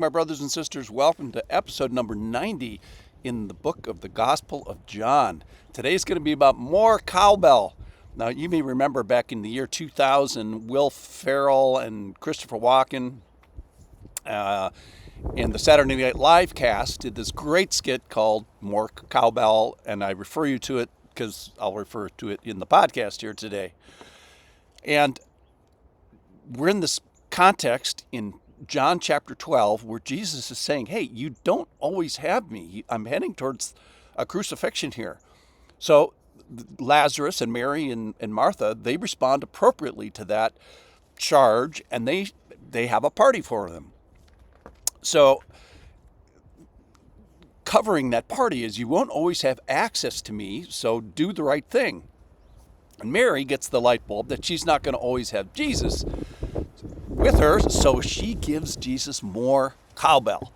My brothers and sisters, welcome to episode number 90 in the book of the Gospel of John. Today's going to be about more cowbell. Now, you may remember back in the year 2000, Will Ferrell and Christopher Walken and the Saturday Night Live cast did this great skit called More Cowbell, and I refer you to it because I'll refer to it in the podcast here today. And we're in this context in John chapter 12, where Jesus is saying, hey, you don't always have me. I'm heading towards a crucifixion here. So Lazarus and Mary and Martha, they respond appropriately to that charge, and they have a party for them. So covering that party is you won't always have access to me, so do the right thing. And Mary gets the light bulb that she's not going to always have Jesus with her, so she gives Jesus more cowbell.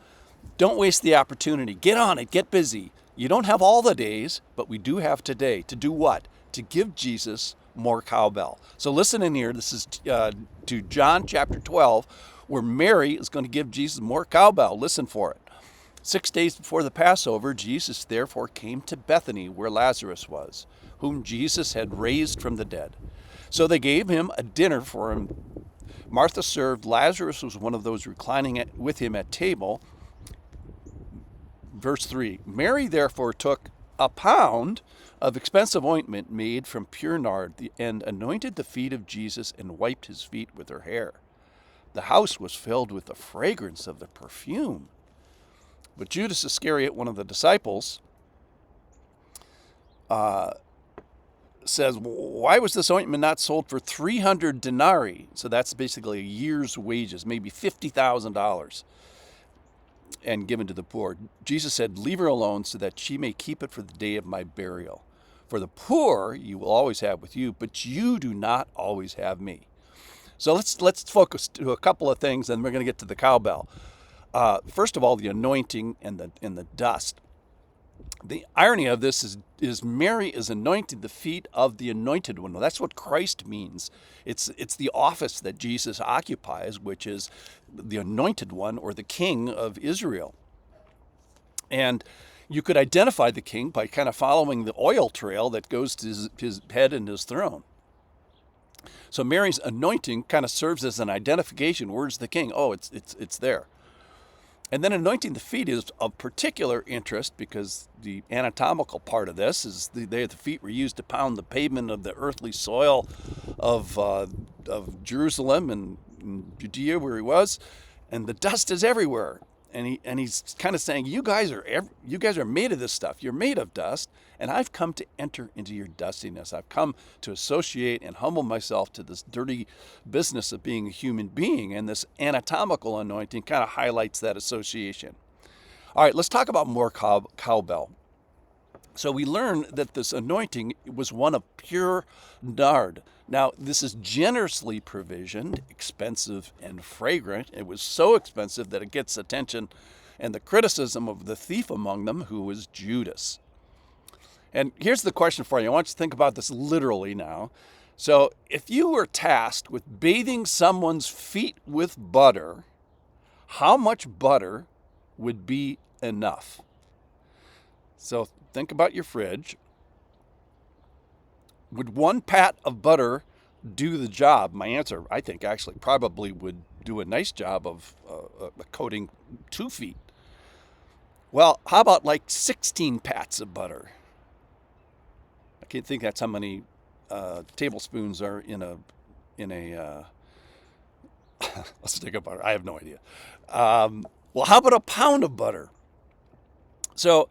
Don't waste the opportunity. Get on it. Get busy. You don't have all the days, but we do have today. To do what? To give Jesus more cowbell. So listen in here. This is to John chapter 12, where Mary is going to give Jesus more cowbell. Listen for it. 6 days before the Passover, Jesus therefore came to Bethany, where Lazarus was, whom Jesus had raised from the dead. So they gave him a dinner for him. Martha served. Lazarus was one of those reclining with him at table. Verse 3, Mary therefore took a pound of expensive ointment made from pure nard and anointed the feet of Jesus and wiped his feet with her hair. The house was filled with the fragrance of the perfume. But Judas Iscariot, one of the disciples, says, why was this ointment not sold for 300 denarii? So that's basically a year's wages, maybe $50,000, and given to the poor. Jesus said, leave her alone so that she may keep it for the day of my burial. For the poor you will always have with you, but you do not always have me. So let's focus to a couple of things, and we're going to get to the cowbell. First of all, the anointing and the dust. The irony of this is Mary is anointing the feet of the anointed one. Well, that's what Christ means. It's the office that Jesus occupies, which is the anointed one, or the king of Israel. And you could identify the king by kind of following the oil trail that goes to his head and his throne. So Mary's anointing kind of serves as an identification. Where's the king? Oh, it's there. And then anointing the feet is of particular interest because the anatomical part of this is the feet were used to pound the pavement of the earthly soil of Jerusalem and Judea, where he was, and the dust is everywhere. And he's kind of saying, you guys are made of this stuff. You're made of dust, and I've come to enter into your dustiness. I've come to associate and humble myself to this dirty business of being a human being, and this anatomical anointing kind of highlights that association. All right, let's talk about more cowbell. So we learn that this anointing was one of pure nard. Now, this is generously provisioned, expensive and fragrant. It was so expensive that it gets attention and the criticism of the thief among them, who was Judas. And here's the question for you. I want you to think about this literally now. So if you were tasked with bathing someone's feet with butter, how much butter would be enough? So think about your fridge. Would one pat of butter do the job? My answer, I think, actually probably would do a nice job of coating 2 feet. Well, how about like 16 pats of butter? I can't think that's how many tablespoons are in a a stick of butter. I have no idea. Well, how about a pound of butter? So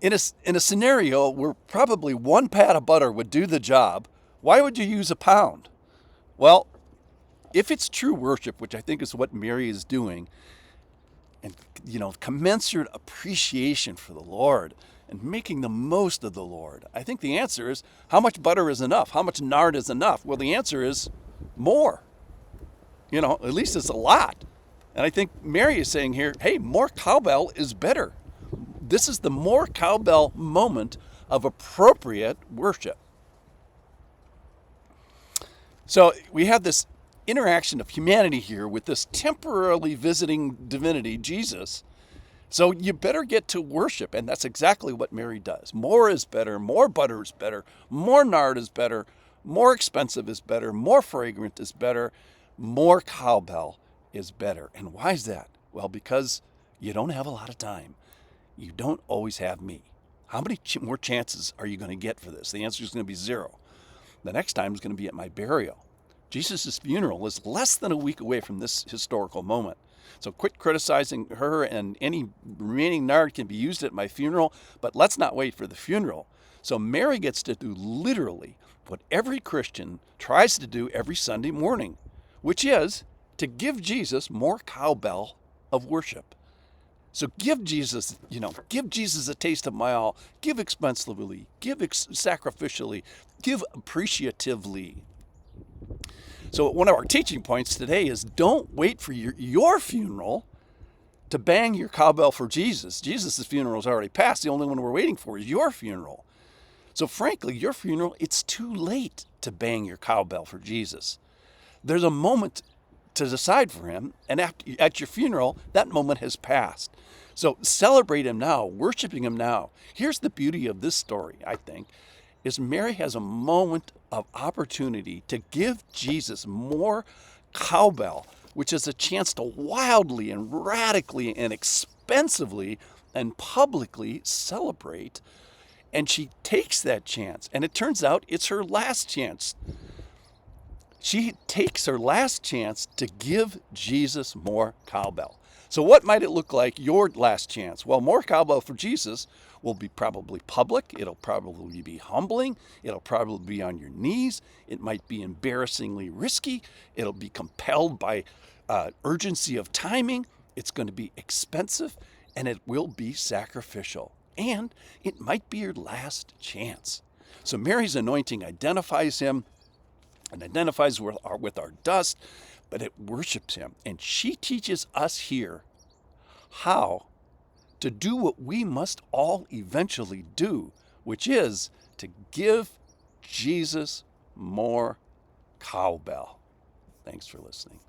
in a scenario where probably 1 pat of butter would do the job, why would you use a pound? Well, if it's true worship, which I think is what Mary is doing, and commensurate appreciation for the Lord and making the most of the Lord, I think the answer is, how much butter is enough? How much nard is enough? Well, the answer is more. At least it's a lot. And I think Mary is saying here, hey, more cowbell is better. This is the more cowbell moment of appropriate worship. So we have this interaction of humanity here with this temporarily visiting divinity, Jesus. So you better get to worship, and that's exactly what Mary does. More is better, more butter is better, more nard is better, more expensive is better, more fragrant is better, more cowbell is better. And why is that? Well, because you don't have a lot of time. You don't always have me. How many more chances are you going to get for this? The answer is going to be 0. The next time is going to be at my burial. Jesus' funeral is less than a week away from this historical moment. So quit criticizing her, and any remaining nard can be used at my funeral, but let's not wait for the funeral. So Mary gets to do literally what every Christian tries to do every Sunday morning, which is to give Jesus more cowbell of worship. So give Jesus a taste of my all. Give expensively, give sacrificially, give appreciatively. So one of our teaching points today is don't wait for your funeral to bang your cowbell for Jesus. Jesus' funeral is already passed. The only one we're waiting for is your funeral. So frankly, your funeral, it's too late to bang your cowbell for Jesus. There's a moment to decide for him, and at your funeral, that moment has passed. So celebrate him now, worshiping him now. Here's the beauty of this story, I think, is Mary has a moment of opportunity to give Jesus more cowbell, which is a chance to wildly and radically and expensively and publicly celebrate. And she takes that chance, and it turns out it's her last chance. She takes her last chance to give Jesus more cowbell. So what might it look like, your last chance? Well, more cowbell for Jesus will be probably public. It'll probably be humbling. It'll probably be on your knees. It might be embarrassingly risky. It'll be compelled by urgency of timing. It's going to be expensive, and it will be sacrificial. And it might be your last chance. So Mary's anointing identifies him and identifies with our dust, but it worships him. And she teaches us here how to do what we must all eventually do, which is to give Jesus more cowbell. Thanks for listening.